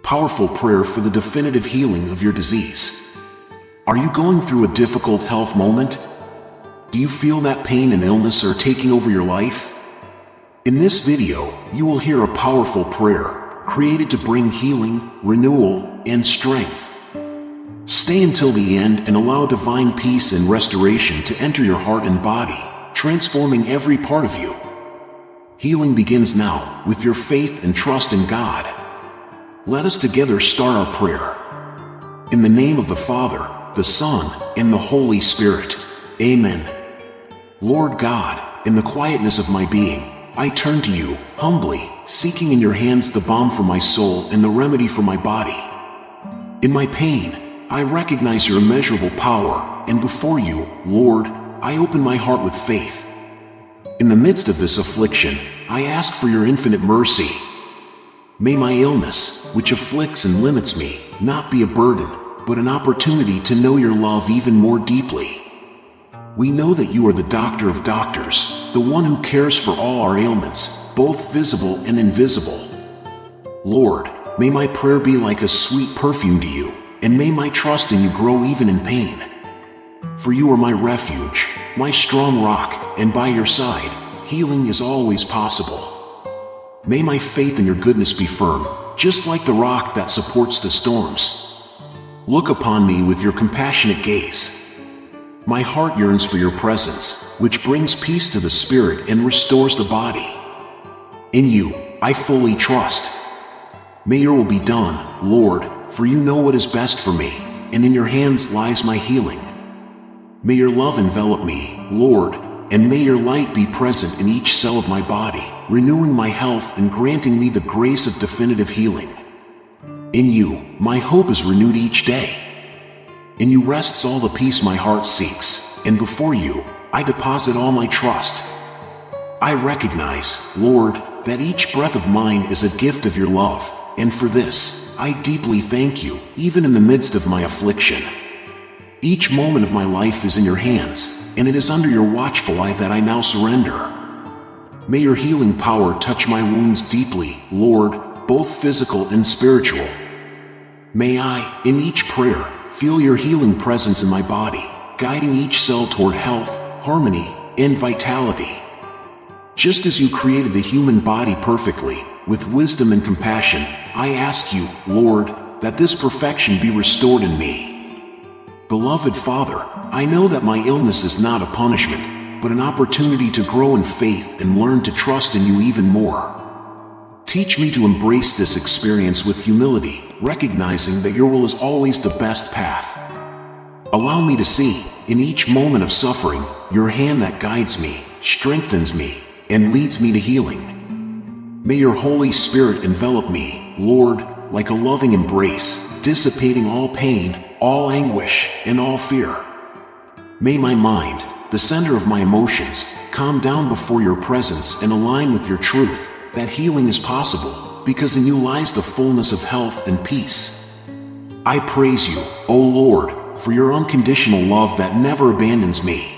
powerful prayer for the definitive healing of your disease. Are you going through a difficult health moment? Do you feel that pain and illness are taking over your life? In this video, you will hear a powerful prayer created to bring healing, renewal, and strength. Stay until the end and allow divine peace and restoration to enter your heart and body, transforming every part of you. Healing begins now with your faith and trust in God. Let us together start our prayer. In the name of the Father, the Son, and the Holy Spirit. Amen. Lord God, in the quietness of my being, I turn to you, humbly, seeking in your hands the balm for my soul and the remedy for my body. In my pain, I recognize your immeasurable power, and before you, Lord, I open my heart with faith. In the midst of this affliction, I ask for your infinite mercy. May my illness, which afflicts and limits me, not be a burden, but an opportunity to know your love even more deeply. We know that you are the doctor of doctors, the one who cares for all our ailments, both visible and invisible. Lord, may my prayer be like a sweet perfume to you, and may my trust in you grow even in pain. For you are my refuge, my strong rock, and by your side, healing is always possible. May my faith in your goodness be firm, just like the rock that supports the storms. Look upon me with your compassionate gaze. My heart yearns for your presence, which brings peace to the spirit and restores the body. In you, I fully trust. May your will be done, Lord, for you know what is best for me, and in your hands lies my healing. May your love envelop me, Lord, and may your light be present in each cell of my body, renewing my health and granting me the grace of definitive healing. In you, my hope is renewed each day. In you rests all the peace my heart seeks, and before you, I deposit all my trust. I recognize, Lord, that each breath of mine is a gift of your love, and for this, I deeply thank you, even in the midst of my affliction. Each moment of my life is in your hands, and it is under your watchful eye that I now surrender. May your healing power touch my wounds deeply, Lord, both physical and spiritual. May I, in each prayer, feel your healing presence in my body, guiding each cell toward health, harmony, and vitality. Just as you created the human body perfectly, with wisdom and compassion, I ask you, Lord, that this perfection be restored in me. Beloved Father, I know that my illness is not a punishment, but an opportunity to grow in faith and learn to trust in you even more. Teach me to embrace this experience with humility, recognizing that your will is always the best path. Allow me to see, in each moment of suffering, your hand that guides me, strengthens me, and leads me to healing. May your Holy Spirit envelop me, Lord, like a loving embrace, dissipating all pain, all anguish, and all fear. May my mind, the center of my emotions, calm down before your presence and align with your truth, that healing is possible, because in you lies the fullness of health and peace. I praise you, O Lord, for your unconditional love that never abandons me.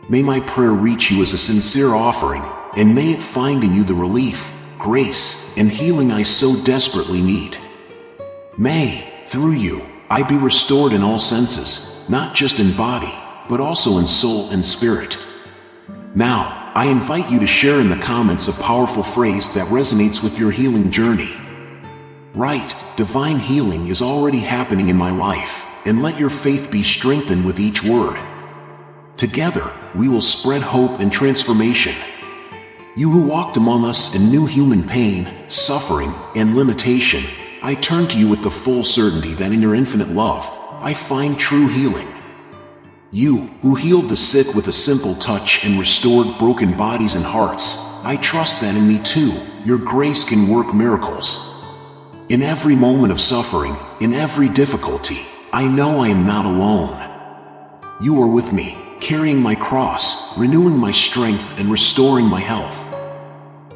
May my prayer reach you as a sincere offering, and may it find in you the relief, grace, and healing I so desperately need. May, through you, I be restored in all senses, not just in body, but also in soul and spirit. Now, I invite you to share in the comments a powerful phrase that resonates with your healing journey. Write, divine healing is already happening in my life, and let your faith be strengthened with each word. Together, we will spread hope and transformation. You who walked among us and knew human pain, suffering, and limitation, I turn to you with the full certainty that in your infinite love, I find true healing. You, who healed the sick with a simple touch and restored broken bodies and hearts, I trust that in me too, your grace can work miracles. In every moment of suffering, in every difficulty, I know I am not alone. You are with me, carrying my cross, renewing my strength and restoring my health.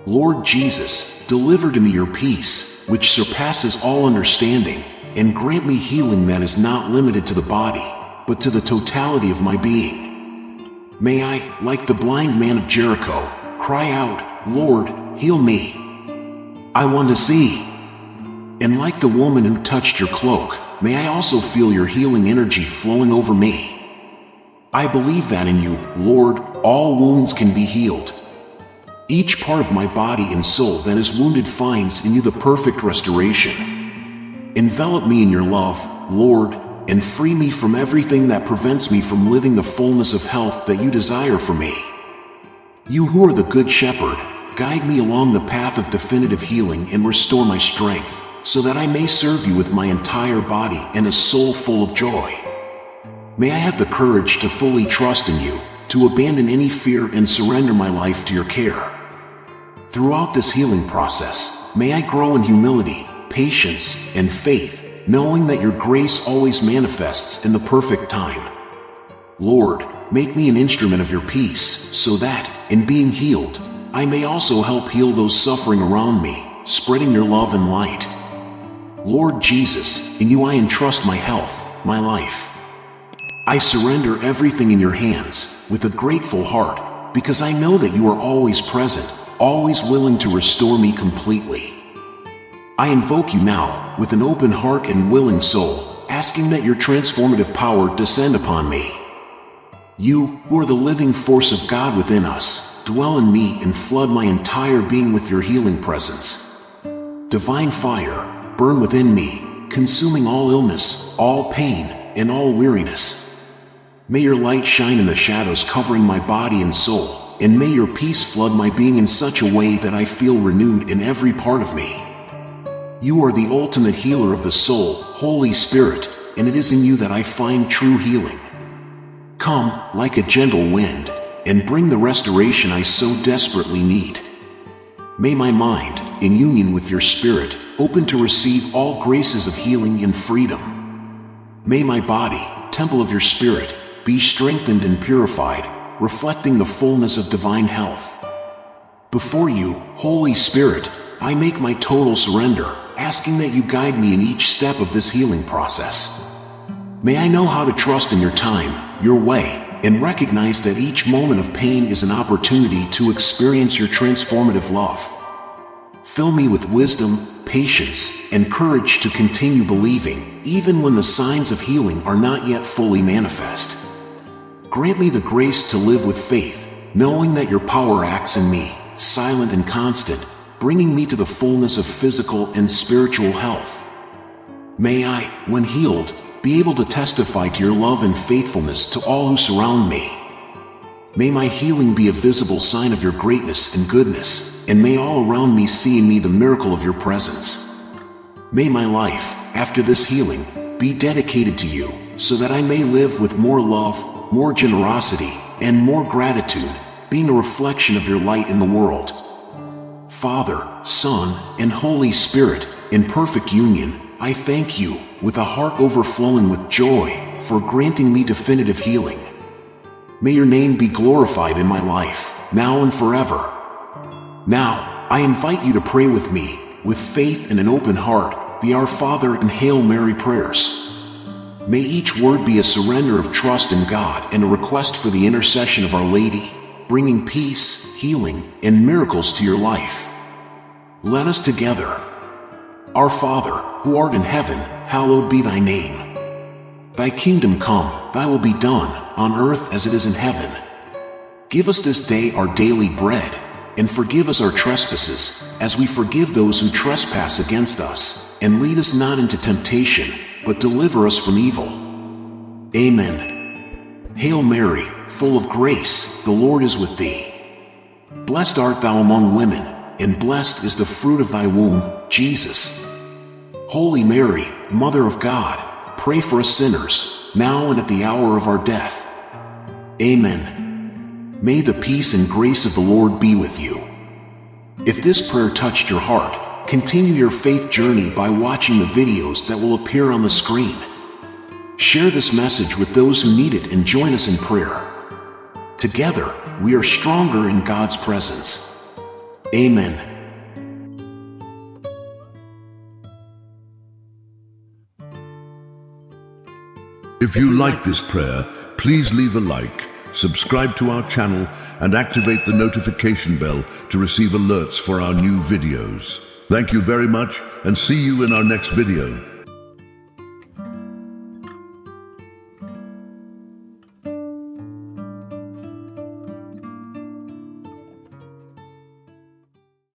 Lord Jesus, deliver to me your peace, which surpasses all understanding, and grant me healing that is not limited to the body, but to the totality of my being. May I, like the blind man of Jericho, cry out, Lord, heal me. I want to see. And like the woman who touched your cloak, may I also feel your healing energy flowing over me. I believe that in you, Lord, all wounds can be healed. Each part of my body and soul that is wounded finds in you the perfect restoration. Envelop me in your love, Lord, and free me from everything that prevents me from living the fullness of health that you desire for me. You who are the Good Shepherd, guide me along the path of definitive healing and restore my strength, so that I may serve you with my entire body and a soul full of joy. May I have the courage to fully trust in you, to abandon any fear and surrender my life to your care. Throughout this healing process, may I grow in humility, patience, and faith, knowing that your grace always manifests in the perfect time. Lord, make me an instrument of your peace, so that, in being healed, I may also help heal those suffering around me, spreading your love and light. Lord Jesus, in you I entrust my health, my life. I surrender everything in your hands, with a grateful heart, because I know that you are always present, always willing to restore me completely. I invoke you now, with an open heart and willing soul, asking that your transformative power descend upon me. You, who are the living force of God within us, dwell in me and flood my entire being with your healing presence. Divine fire, burn within me, consuming all illness, all pain, and all weariness. May your light shine in the shadows covering my body and soul, and may your peace flood my being in such a way that I feel renewed in every part of me. You are the ultimate healer of the soul, Holy Spirit, and it is in you that I find true healing. Come, like a gentle wind, and bring the restoration I so desperately need. May my mind, in union with your Spirit, open to receive all graces of healing and freedom. May my body, temple of your Spirit, be strengthened and purified, reflecting the fullness of divine health. Before you, Holy Spirit, I make my total surrender, asking that you guide me in each step of this healing process. May I know how to trust in your time, your way, and recognize that each moment of pain is an opportunity to experience your transformative love. Fill me with wisdom, patience, and courage to continue believing, even when the signs of healing are not yet fully manifest. Grant me the grace to live with faith, knowing that your power acts in me, silent and constant, bringing me to the fullness of physical and spiritual health. May I, when healed, be able to testify to your love and faithfulness to all who surround me. May my healing be a visible sign of your greatness and goodness, and may all around me see in me the miracle of your presence. May my life, after this healing, be dedicated to you, so that I may live with more love, more generosity, and more gratitude, being a reflection of your light in the world. Father, Son, and Holy Spirit, in perfect union, I thank you, with a heart overflowing with joy, for granting me definitive healing. May your name be glorified in my life, now and forever. Now, I invite you to pray with me, with faith and an open heart, the Our Father and Hail Mary prayers. May each word be a surrender of trust in God and a request for the intercession of Our Lady, bringing peace, healing, and miracles to your life. Let us together. Our Father, who art in heaven, hallowed be thy name. Thy kingdom come, thy will be done, on earth as it is in heaven. Give us this day our daily bread, and forgive us our trespasses, as we forgive those who trespass against us. And lead us not into temptation, but deliver us from evil. Amen. Hail Mary, full of grace, the Lord is with thee. Blessed art thou among women, and blessed is the fruit of thy womb, Jesus. Holy Mary, Mother of God, pray for us sinners, now and at the hour of our death. Amen. May the peace and grace of the Lord be with you. If this prayer touched your heart, continue your faith journey by watching the videos that will appear on the screen. Share this message with those who need it and join us in prayer. Together, we are stronger in God's presence. Amen. If you like this prayer, please leave a like, subscribe to our channel, and activate the notification bell to receive alerts for our new videos. Thank you very much and see you in our next video.